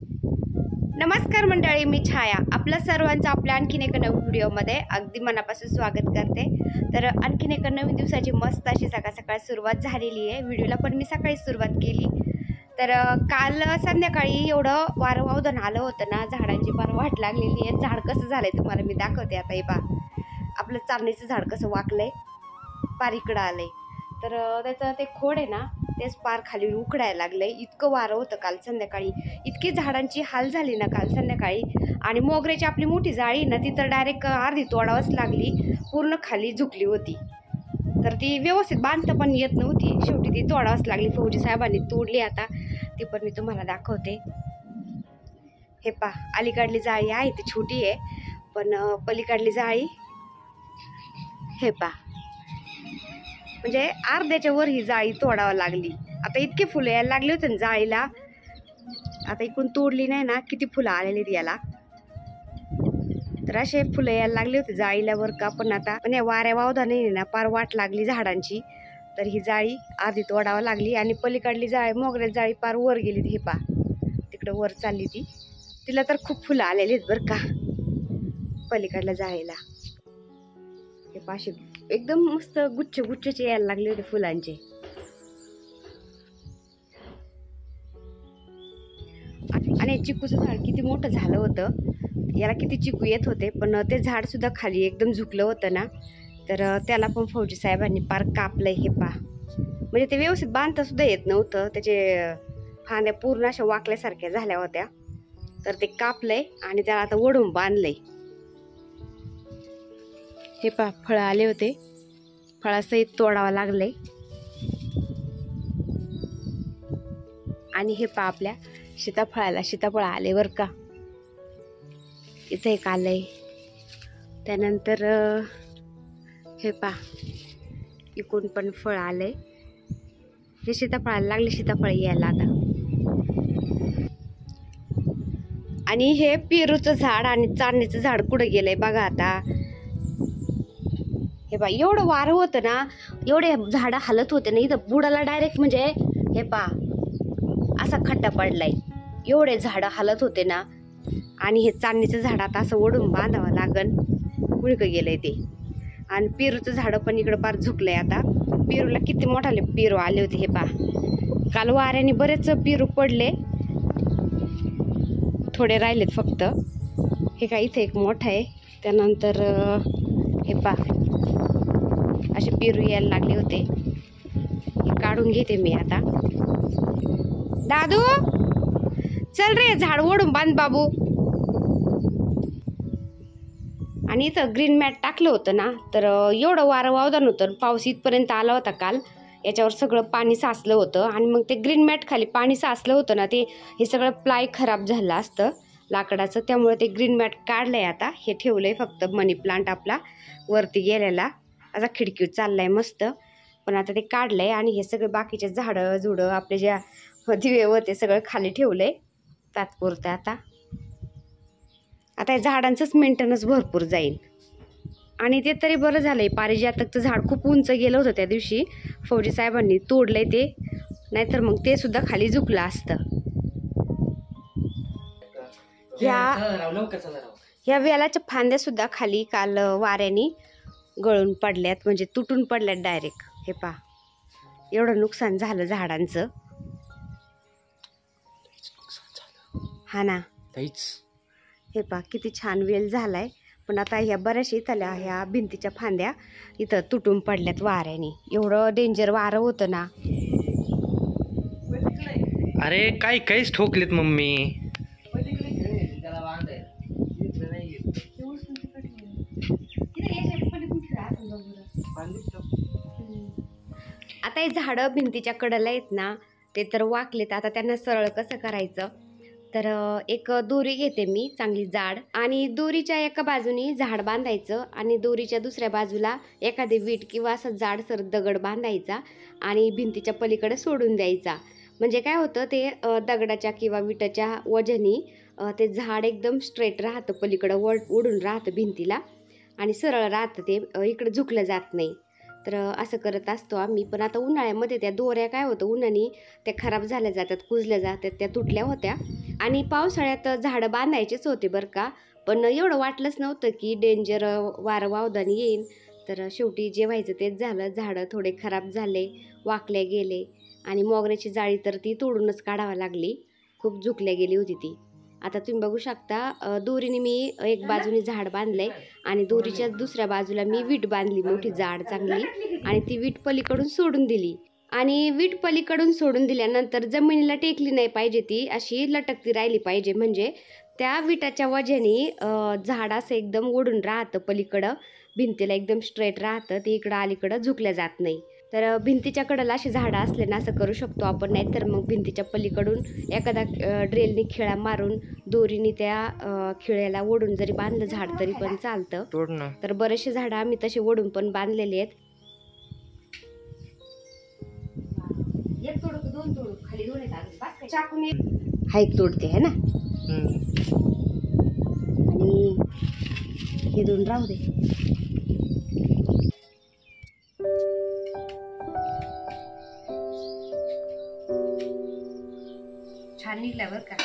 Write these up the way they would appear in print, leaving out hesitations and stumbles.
नमस्कार मंडळी, मी छाया आपल्या सर्वांचं आपल्या आणखीन एका नवीन व्हिडिओमध्ये अगदी मनापासून स्वागत करते। तर आणखीन एका नवीन दिवसाची मस्त अशी सकाळ सकाळ सुरुवात झालेली आहे। व्हिडिओला पण मी सकाळी सुरुवात केली। तर काल संध्याकाळी एवढं वारं वावदान आलं होतं ना, झाडांची फार वाट लागलेली आहे। झाड कसं झालंय तुम्हाला मी दाखवते आता। हे पहा, आपलं चांदणीचं झाड कसं वाकलंय, पार इकडं आलंय। तर त्याचं ते खोड आहे ना, तेच पार खाली उखडायला लागलंय। इतकं वारं होतं काल संध्याकाळी, इतकी झाडांची हाल झाली ना काल संध्याकाळी। आणि मोगऱ्याची आपली मोठी जाळी ना, ती तर डायरेक्ट अर्धी तोडावंच लागली, पूर्ण खाली झुकली होती। तर ती व्यवस्थित बांधता पण येत नव्हती, शेवटी ती तोडावंच लागली। फौजी साहेबांनी तोडली, आता ती पण मी तुम्हाला दाखवते। हे पहा, अलीकडली जाळी आहे ती छोटी आहे, पण पलीकडली जाळी हे पहा, म्हणजे अर्ध्याच्या वर ही जाळी तोडावं लागली। आता इतके फुलं यायला लागले होते ना जाळीला, आता इकडून तोडली नाही ना, किती फुलं आलेली याला। तर असे फुलं यायला लागले होते जाळीला वर का, पण आता पण या वाऱ्या वावदाने ना पार वाट लागली झाडांची। तर ही जाळी अर्धी तोडावं लागली आणि पलीकडली जाळी मोगऱ्याची जाळी पार वर गेली। हे पहा, तिकडं वर चालली ती, तिला तर खूप फुलं आलेली आहेत बरं का पलीकडल्या जाळीला। हे पाशी एकदम मस्त गुच्छ गुच्छचे यायला लागले होते फुलांचे। आणि चिकूचं झाड किती मोठं झालं होतं, याला किती चिकू येत होते, पण ते झाड सुद्धा खाली एकदम झुकलं होतं ना, तर त्याला पण फौजी साहेबांनी पार कापलंय। हे पहा, म्हणजे ते व्यवस्थित बांधता सुद्धा येत नव्हतं, त्याचे फांद्या पूर्ण अशा वाकल्यासारख्या झाल्या होत्या। तर ते कापलंय आणि त्याला आता ओढून बांधलंय। हे पहा, फळं आले होते, फळासहित तोडावं लागलंय। आणि हे पहा, आपल्या सीताफळाला सीताफळ आले बर का, इथे एक आलंय। त्यानंतर हे पहा, इकडून पण फळ आलंय। हे सीताफळाला लागले, सीताफळ यायला आता। आणि हे पेरूचं झाड आणि चांदणीचं झाड कुठे गेलंय बघा आता। हे पहा, एवढं वारं होतं ना, एवढे झाडं हलत होते ना, इथं बुडाला डायरेक्ट म्हणजे हे पहा असा खड्डा पडलाय, एवढे झाडं हलत होते ना। आणि हे चांदणीचं झाड आता असं ओढून बांधावं लागन, गुळकं गेलंय ते। आणि पेरूचं झाड पण इकडं पार झुकलंय आता। पेरूला किती मोठाले पेरू आले होते। हे पहा, काल वाऱ्याने बरेच पेरू पडले, थोडे राहिलेत फक्त। हे काय इथे एक मोठा आहे। त्यानंतर हे पहा, असे पेरू यायला लागले होते। हे काढून घेते मी आता। दादू चल रे, झाड ओढून बांध बाबू। आणि इथं ग्रीन मॅट टाकलं होतं ना, तर एवढं वारं वावदान होतं, पाऊस इथपर्यंत आला होता काल, याच्यावर सगळं पाणी साचलं होतं। आणि मग ते ग्रीन मॅट खाली पाणी साचलं होतं ना, ते हे सगळं प्लाय खराब झालं असतं लाकडाचं, त्यामुळे ते ग्रीन मॅट काढलंय आता। हे ठेवलंय फक्त मनी प्लांट आपला वरती गेलेला, असा खिडकीवर चाललाय मस्त, पण आता ते काढलंय। आणि हे सगळे बाकीचे झाडं झुडं आपले ज्या दिवे होते सगळं खाली ठेवलंय तात्पुरतं आता या झाडांचंच मेंटेनन्स भरपूर जाईल। आणि ते तरी बरं झालंय, पारिजातकचं झाड खूप उंच गेलं होतं त्या दिवशी, फौजी साहेबांनी तोडलंय ते, नाहीतर मग ते सुद्धा खाली झुकलं असतं। ह्या वेलाच्या फांद्या सुद्धा खाली काल वाऱ्याने गळून पडल्यात, म्हणजे तुटून पडल्यात डायरेक्ट। हे पहा, एवढं नुकसान झालं झाडांचं। हा ना, हे पहा किती छान वेल झालाय, पण आता ह्या बऱ्याचशा इथल्या ह्या भिंतीच्या फांद्या इथं तुटून पडल्यात वाऱ्याने। एवढं डेंजर वारं होतं ना। अरे काय काहीच ठोकलेत मम्मी। आता हे झाडं भिंतीच्या कडेला आहेत ना, ते तर वाकलेत, आता त्यांना सरळ कसं करायचं। तर एक दोरी घेते मी चांगली जाड, आणि दोरीच्या एका बाजूनी झाड बांधायचं, आणि दोरीच्या दुसऱ्या बाजूला एखादी वीट किंवा असं जाडसर दगड बांधायचा आणि भिंतीच्या पलीकडे सोडून द्यायचा। म्हणजे काय होतं, ते दगडाच्या किंवा विटाच्या वजनी ते झाड एकदम स्ट्रेट राहतं, पलीकडं ओढून राहतं भिंतीला, आणि सरळ राहतं, ते इकडं झुकलं जात नाही। तर असं करत असतो आम्ही। पण आता उन्हाळ्यामध्ये त्या दोऱ्या काय होतं, उन्हाने त्या खराब झाल्या जातात, कुजल्या जातात, त्या तुटल्या होत्या, आणि पावसाळ्यात झाडं बांधायचेच होते बरं का, पण एवढं वाटलंच नव्हतं की डेंजर वारं वावदान येईन. तर शेवटी जे व्हायचं तेच झालं. झाडं थोडे खराब झाले, वाकले गेले आणि मोगऱ्याची जाळी तर ती तोडूनच काढावी लागली. खूप झुकल्या गेली होती ती. आता तुम्ही बघू शकता दोरीने मी एक बाजूने झाड बांधलंय आणि दोरीच्या दुसऱ्या बाजूला मी वीट बांधली, मोठी जाड चांगली, आणि ती वीट पलीकडून सोडून दिली. आणि वीट पलीकडून सोडून दिल्यानंतर जमिनीला टेकली नाही पाहिजे, ती अशी लटकती राहिली पाहिजे. म्हणजे त्या विटाच्या वजनी झाड असं एकदम ओढून राहतं पलीकडं, भिंतीला एकदम स्ट्रेट राहतं, ते इकडं अलीकडं झुकल्या जात नाही. तर भिंतीच्या कडेला अशी झाडं असले ना असं करू शकतो आपण, नाही तर मग भिंतीच्या पलीकडून एखादा ड्रेलने खिळा मारून दोरीने त्या खिळ्याला ओढून जरी बांधलं झाड तरी पण चालतं. तोड ना. तर बरेचसे झाडं आम्ही तसे ओढून पण बांधलेले आहेत. एक तोडू का दोन तोडू? खाली दोन आहेत, चाकूने हा एक तोडते है ना, आणि हे दोन राहू दे. छान निघला बर का.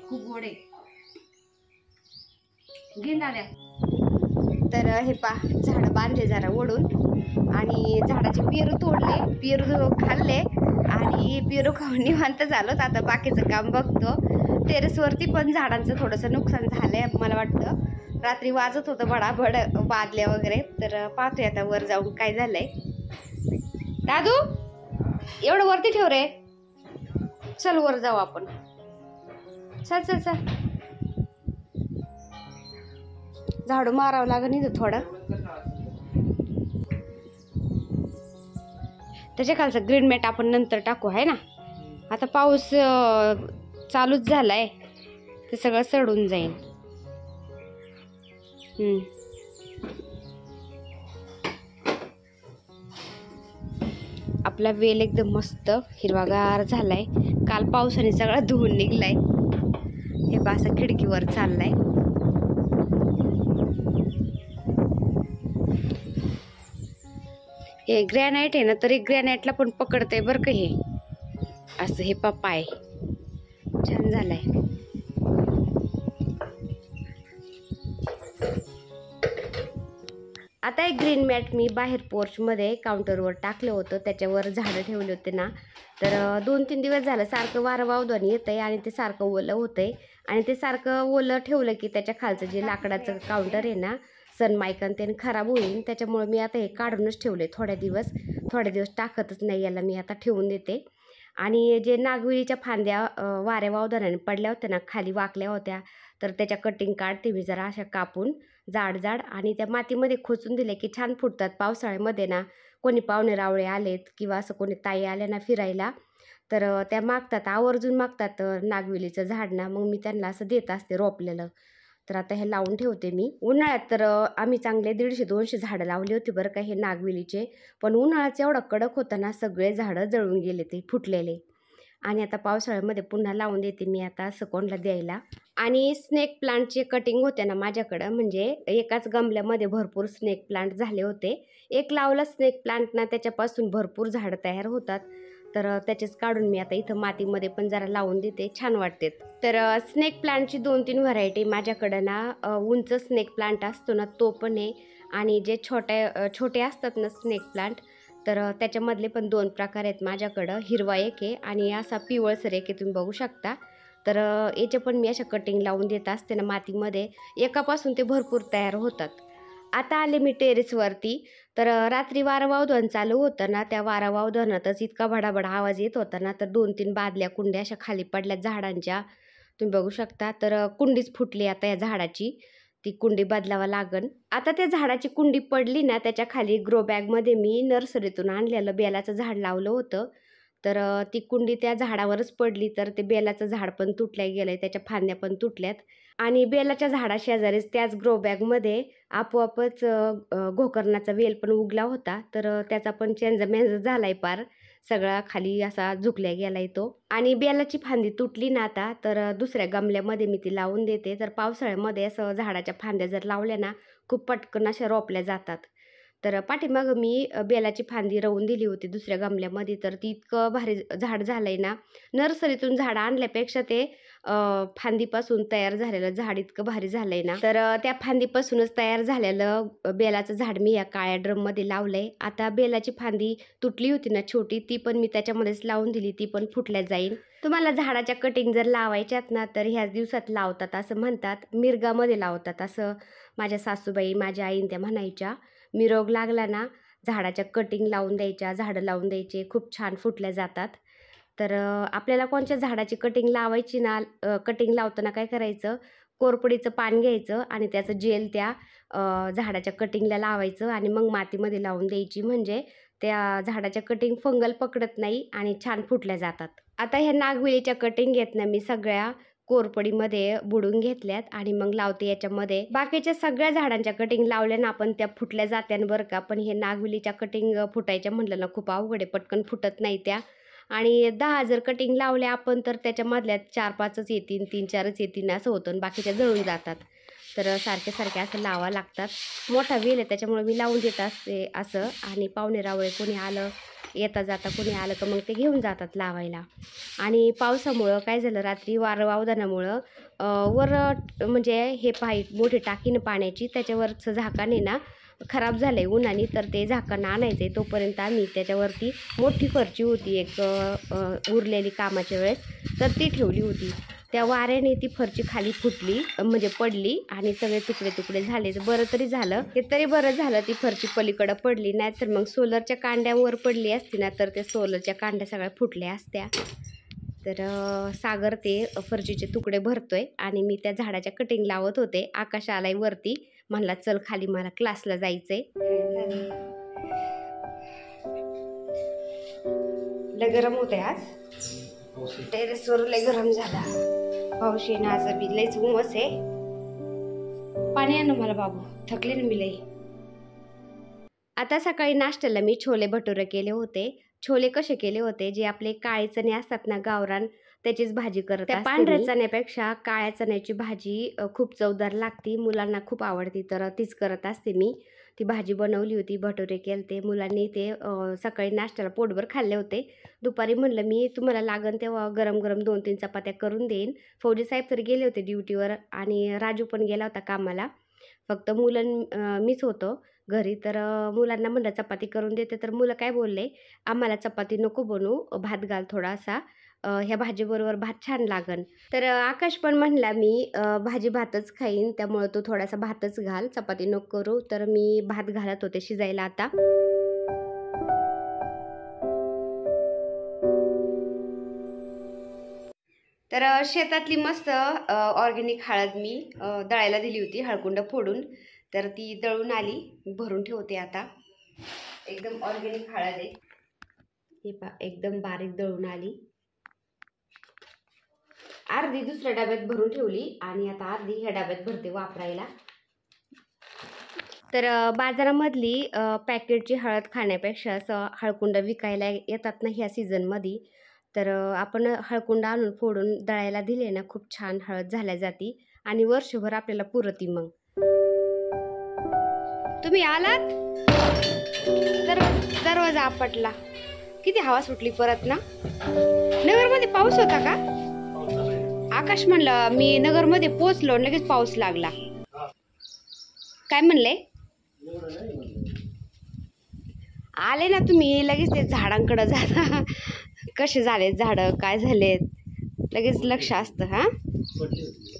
खूप गोडे घेणाऱ्या. तर हे झाड बांधले जरा ओढून आणि झाडाचे पेरू तोडले, पेरू खाल्ले आणि पेरू खाऊन निवांत झालो. आता बाकीचं काम बघतो. टेरेसवरती पण झाडांचं थोडंसं नुकसान झालंय मला वाटतं. रात्री वाजत होतं बडाबड बादल्या वगैरे. तर पाहतोय आता वर जाऊन काय झालंय. दादू एवढं वरती ठेव रे, चल वर जाऊ आपण. चल चल चल, झाडू मारावं लागेल इथं थोडं. त्याच्या खालचं ग्रीन मॅट आपण नंतर टाकू आहे ना. आता पाऊस चालूच झालाय, ते सगळं सडून जाईल. आपला वेल एकदम मस्त हिरवागार झालाय. काल पावसाने सगळा धुवून निघलाय. हे असं खिडकीवर चाललाय. हे ग्रॅनाइट आहे ना, तरी ग्रॅनाइटला पण पकडतंय बरं का हे असं. हे पाय छान झालाय. आता एक ग्रीन मॅट मी बाहेर पोर्चमध्ये काउंटरवर टाकलं होतं, त्याच्यावर झाडं ठेवले होते ना. तर 2-3 दिवस झालं सारखं वारं वावदान येत आहे आणि ते सारखं ओलं होतं आहे. आणि ते सारखं ओलं ठेवलं की त्याच्या खालचं जे लाकडाचं काउंटर आहे ना, सनमायकन त्याने खराब होईल. त्याच्यामुळे मी आता हे काढूनच ठेवले. थोड्या दिवस टाकतच नाही याला, मी आता ठेवून देते. आणि जे नागविळीच्या फांद्या वाऱ्या वावदानाने पडल्या होत्या ना, खाली वाकल्या होत्या, तर त्याच्या कटिंग काढते मी जरा अशा कापून जाड आणि त्या मातीमध्ये खोचून दिले की छान फुटतात. पावसाळ्यामध्ये ना कोणी पाहुणे रावळे आलेत किंवा असं कोणी ताई आल्या ना फिरायला, तर त्या मागतात, आवर्जून मागतात नागवेलीचं झाड ना. मग मी त्यांना असं देत असते रोपलेलं. तर आता हे लावून ठेवते मी. उन्हाळ्यात तर आम्ही चांगले 150-200 झाडं लावली होती बरं का हे नागवेलीचे. पण उन्हाळ्याचं एवढा कडक होता ना, सगळे झाडं जळून गेले ते फुटलेले. आणि आता पावसाळ्यामध्ये पुन्हा लावून देते मी आता कोणाला द्यायला. आणि स्नेक प्लांटचे कटिंग होते ना माझ्याकडं, म्हणजे एकाच गमल्यामध्ये भरपूर स्नेक प्लांट झाले होते. एक लावला स्नेक प्लांट ना, त्याच्यापासून भरपूर झाडं तयार होतात. तर त्याचेच काढून मी आता इथं मातीमध्ये पण जरा लावून देते, छान वाटते. तर स्नेक प्लांटची 2-3 व्हरायटी माझ्याकडं ना. उंच स्नेक प्लांट असतो ना तो पण आहे, आणि जे छोटे असतात ना स्नेक प्लांट, तर त्याच्यामधले पण 2 प्रकार आहेत माझ्याकडं. हिरवा एक आहे आणि असा पिवळसर एक आहे, तुम्ही बघू शकता. तर याचे पण मी अशा कटिंग लावून देत असते ना मातीमध्ये, एकापासून ते भरपूर तयार होतात. आता आले मी टेरेसवरती. तर रात्री वारं वावदान चालू होतं ना, त्या वारा वावदानातच इतका भडाभडा आवाज येत होता ना, तर 2-3 बादल्या कुंड्या अशा खाली पडल्या झाडांच्या, तुम्ही बघू शकता. तर कुंडीच फुटली आता या झाडाची, ती कुंडी बदलावं लागन. आता त्या झाडाची कुंडी पडली ना, त्याच्या खाली ग्रो बॅगमध्ये मी नर्सरीतून आणलेलं बेलाचं झाड लावलं होतं. तर ती कुंडी त्या झाडावरच पडली, तर ते बेलाचं झाड पण तुटल्या गेलं आहे, त्याच्या फांद्या पण तुटल्यात. आणि बेलाच्या झाडाशेजारीच त्याच ग्रो बॅगमध्ये आपोआपच गोकर्णाचा वेल पण उगला होता. तर त्याचा पण चेंजामेंजा झालाय पार, सगळा खाली असा झुकल्या गेलाय तो. आणि बेलाची फांदी तुटली ना आता, तर दुसऱ्या गमल्यामध्ये मी ती लावून देते. तर पावसाळ्यामध्ये असं झाडाच्या फांद्या जर लावल्या ना, खूप पटकन अशा रोपल्या जातात. तर पाठीमागं मी बेलाची फांदी रोवून दिली होती दुसऱ्या गमल्यामध्ये, तर ती इतकं भारी झाड झालंय ना, नर्सरीतून झाडं आणल्यापेक्षा ते फांदीपासून तयार झालेलं झाड इतकं भारी झालंय ना. तर त्या फांदीपासूनच तयार झालेलं बेलाचं झाड मी या काळ्या ड्रममध्ये लावलंय. आता बेलाची फांदी तुटली होती ना छोटी, ती पण मी त्याच्यामध्येच लावून दिली, ती पण फुटल्या जाईल. तुम्हाला झाडाच्या कटिंग जर लावायच्यात ना, तर ह्याच दिवसात लावतात असं म्हणतात. मिरगामध्ये लावतात असं माझ्या सासूबाई, माझ्या आईन त्या म्हणायच्या. मिरग लागला ना, झाडाच्या कटिंग लावून द्यायच्या, झाडं लावून द्यायचे, खूप छान फुटल्या जातात. तर आपल्याला कोणत्या झाडाची कटिंग लावायची ना, कटिंग लावताना काय करायचं, कोरपडीचं पान घ्यायचं आणि त्याचं जेल त्या झाडाच्या कटिंगला लावायचं आणि मग मातीमध्ये लावून द्यायची. म्हणजे त्या झाडाच्या कटिंग फंगल पकडत नाही आणि छान फुटल्या जातात. आता ह्या नागवेलीच्या कटिंग आहेत ना, मी सगळ्या कोरपडीमध्ये बुडून घेतल्यात आणि मग लावते याच्यामध्ये. बाकीच्या सगळ्या झाडांच्या कटिंग लावल्या ना आपण, त्या फुटल्या जात्यान बरं का. पण हे नागवेलीच्या कटिंग फुटायच्या म्हटलं ना, खूप अवघड आहे, पटकन फुटत नाही त्या. आणि 10 जर कटिंग लावल्या आपण, तर त्याच्यामधल्या 4-5च येतील, 3-4च येतील असं होतं आणि बाकीच्या जळून जातात. तर सारखे सारखे असं लावा लागतात. मोठा वेल आहे त्याच्यामुळे मी लावून देत असते असं. आणि पाहुणे रावळे कोणी आलं, येता जाता कोणी आलं का मग ते घेऊन जातात लावायला. आणि पावसामुळं काय झालं, रात्री वारं वावदानामुळं वर म्हणजे हे मोठी टाकीनं पाण्याची, त्याच्यावरचं झाकण आहे ना खराब झालं आहे उन्हाने, तर ते झाकण आणायचं आहे. तोपर्यंत आम्ही त्याच्यावरती मोठी फरची होती एक उरलेली कामाच्या वेळेस, तर ती ठेवली होती. त्या वाऱ्याने ती फरची खाली फुटली, म्हणजे पडली आणि सगळे तुकडे तुकडे झाले. बरं तरी झालं, हे तरी बरं झालं ती फरची पलीकडं पडली, नाही तर मग सोलरच्या कांड्यावर पडली असती ना, तर त्या सोलरच्या कांड्या सगळ्या फुटल्या असत्या. तर सागर ते फरशीचे तुकडे भरतोय आणि मी त्या झाडाच्या कटिंग लावत होते. आकाश आलाय वरती, म्हणला चल खाली, मला क्लासला जायचंय. लय गरम होते आज, टेरेसवर लय गरम झाला. पाऊस येईन आज, बी लयच उमस आहे. पाणी आण मला बाबू, थकले ना मी लय. आता सकाळी नाश्त्याला मी छोले भटुरे केले होते. छोले कसे केले होते, जे आपले काळे चणे असतात ना गावरान, त्याचीच भाजी करत असते. पांढऱ्या चण्यापेक्षा काळ्या चण्याची भाजी खूप चवदार लागते, मुलांना खूप आवडते, तर तीच करत असते मी. ती भाजी बनवली होती, भटुरे केलते मुलांनी. ते सकाळी नाश्त्याला पोटभर खाल्ले होते. दुपारी म्हणलं मी तुम्हाला लागन तेव्हा गरम गरम 2-3 चपात्या करून देईन. फौजी साहेब तर गेले होते ड्युटीवर आणि राजू पण गेला होता कामाला. फक्त मीच होतो घरी. तर मुलांना म्हणलं चपाती करून देते, तर मुलं काय बोलले, आम्हाला चपाती नको बनवू, भात घाल थोडासा, ह्या भाजीबरोबर भात छान लागन. तर आकाश पण म्हणला मी भाजी भातच खाईन, त्यामुळं तू थोडासा भातच घाल, चपाती नको करू. तर मी भात घालत होते शिजायला आता. तर शेतातली मस्त ऑर्गॅनिक हळद मी दळायला दिली होती, हळकुंड फोडून. तर ती दळून आली, भरून ठेवते आता. एकदम ऑर्गॅनिक हळद आहे, हे पा, एकदम बारीक दळून आली. अर्धी दुसऱ्या डब्यात भरून ठेवली आणि आता अर्धी ह्या डब्यात भरते वापरायला. तर बाजारामधली पॅकेटची हळद खाण्यापेक्षा असं हळकुंड विकायला येतात ना ह्या सीझनमध्ये, तर आपण हळकुंड आणून फोडून दळायला दिले ना, खूप छान हळद झाल्या जाती आणि वर्षभर आपल्याला पुरती. मग तुम्ही आलात तर दरवाजा आपटला. किती हवा सुटली परत ना. नगरमध्ये पाऊस होता का? आकाश म्हणलं मी नगरमध्ये पोचलो, लगेच पाऊस लागला. काय म्हणले? आले ना तुम्ही लगेच ते झाडांकडे जाता. कसे झाले झाड, काय झालेत, लगेच लक्ष असतं. हा,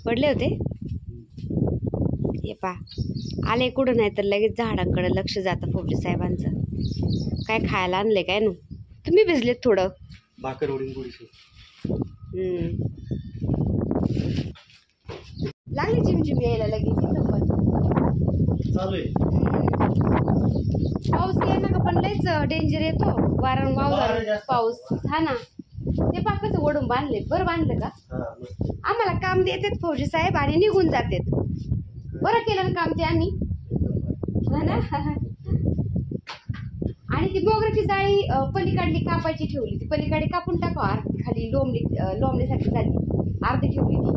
पडले होते हे पा, आले कुठं नाही तर लगेच झाडांकडे लक्ष जातं फौजी साहेबांचं. काय खायला आणले काय नु? तुम्ही भिजलेत थोडं. भाकर उडीन लागली चिमचिम यायला लगेच. चालू आहे. पाऊस येणार का पण लयच डेंजर येतो वारण वावदार पाऊस. हा ना ते पाकच ओढून बांधले. बरं बांधलं का? आम्हाला काम देतात फौजी साहेब आणि निघून जातात. बरं केलं ना काम ते आम्ही. हा ना आणि ती मोगऱ्याची जाळी पलीकडली कापायची ठेवली. ती पलीकडे कापून टाकावं. अर्धी खाली लोंबण्यासाठी झाली. अर्धी ठेवली ती.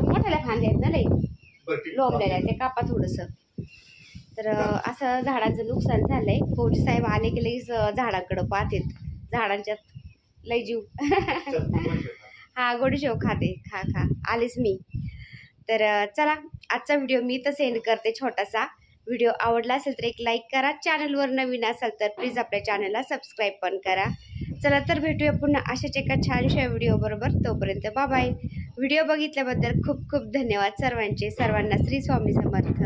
मोठ्याला फांद्या आहेत ना लई लोंबलेल्या ते कापा थोडस. तर असं झाडांचं नुकसान झालंय. फौजी साहेब आले की लगेच झाडाकडं पाहतात. झाडांच्यात लय जीव. हा गोडीशेव खाते. खा खा आलेच मी. तर चला आजचा व्हिडिओ मी तर सेंड करते छोटासा. व्हिडिओ आवडला असेल तर एक लाईक करा. चॅनलवर नवीन असाल तर प्लीज आपल्या चॅनलला सबस्क्राईब पण करा. चला तर भेटूया पुन्हा अशाच एका छानशा व्हिडिओ बरोबर. तोपर्यंत बाय बाय. व्हिडिओ बघितल्याबद्दल खूप खूप धन्यवाद सर्वांचे. सर्वांना श्री स्वामी समर्थ.